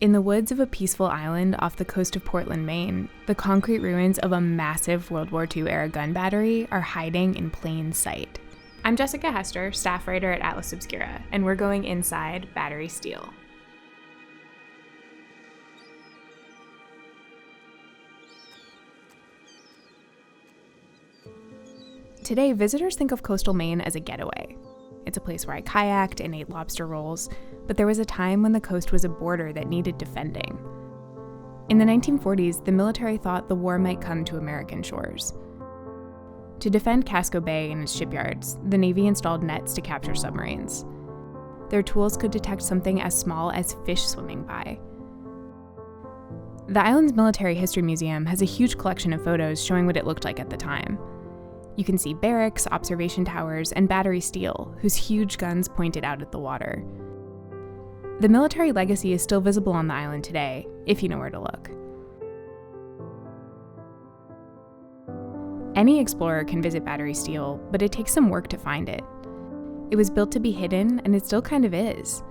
In the woods of a peaceful island off the coast of Portland, Maine, the concrete ruins of a massive World War II-era gun battery are hiding in plain sight. I'm Jessica Hester, staff writer at Atlas Obscura, and we're going inside Battery Steele. Today, visitors think of coastal Maine as a getaway. It's a place where I kayaked and ate lobster rolls, but there was a time when the coast was a border that needed defending. In the 1940s, the military thought the war might come to American shores. To defend Casco Bay and its shipyards, the Navy installed nets to capture submarines. Their tools could detect something as small as fish swimming by. The island's Military History Museum has a huge collection of photos showing what it looked like at the time. You can see barracks, observation towers, and Battery Steele, whose huge guns pointed out at the water. The military legacy is still visible on the island today, if you know where to look. Any explorer can visit Battery Steele, but it takes some work to find it. It was built to be hidden, and it still kind of is.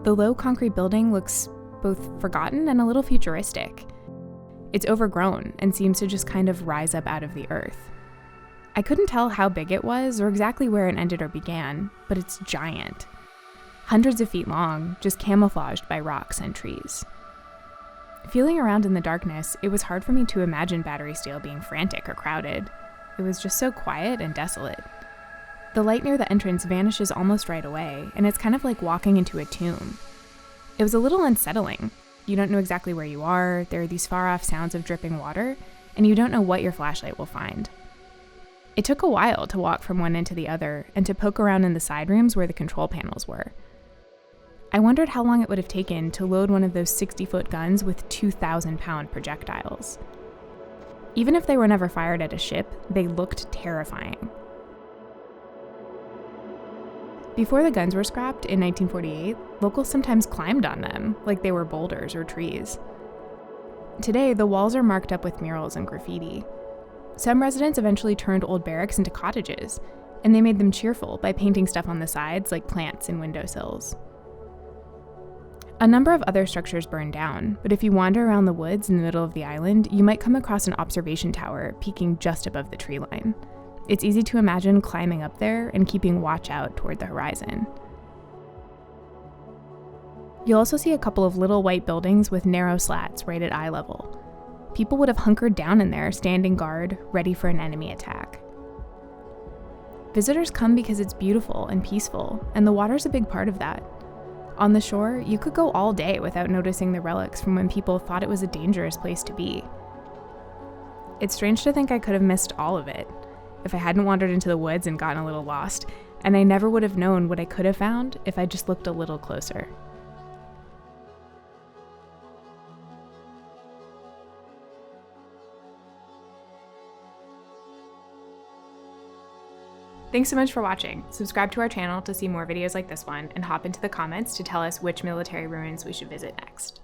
The low concrete building looks both forgotten and a little futuristic. It's overgrown and seems to just kind of rise up out of the earth. I couldn't tell how big it was or exactly where it ended or began, but it's giant. Hundreds of feet long, just camouflaged by rocks and trees. Feeling around in the darkness, it was hard for me to imagine Battery Steele being frantic or crowded. It was just so quiet and desolate. The light near the entrance vanishes almost right away, and it's kind of like walking into a tomb. It was a little unsettling. You don't know exactly where you are, there are these far-off sounds of dripping water, and you don't know what your flashlight will find. It took a while to walk from one end to the other and to poke around in the side rooms where the control panels were. I wondered how long it would have taken to load one of those 60-foot guns with 2,000-pound projectiles. Even if they were never fired at a ship, they looked terrifying. Before the guns were scrapped in 1948, locals sometimes climbed on them, like they were boulders or trees. Today, the walls are marked up with murals and graffiti. Some residents eventually turned old barracks into cottages, and they made them cheerful by painting stuff on the sides like plants and windowsills. A number of other structures burned down, but if you wander around the woods in the middle of the island, you might come across an observation tower peeking just above the tree line. It's easy to imagine climbing up there and keeping watch out toward the horizon. You'll also see a couple of little white buildings with narrow slats right at eye level. People would have hunkered down in there, standing guard, ready for an enemy attack. Visitors come because it's beautiful and peaceful, and the water's a big part of that. On the shore, you could go all day without noticing the relics from when people thought it was a dangerous place to be. It's strange to think I could have missed all of it if I hadn't wandered into the woods and gotten a little lost, and I never would have known what I could have found if I just looked a little closer. Thanks so much for watching. Subscribe to our channel to see more videos like this one, and hop into the comments to tell us which military ruins we should visit next.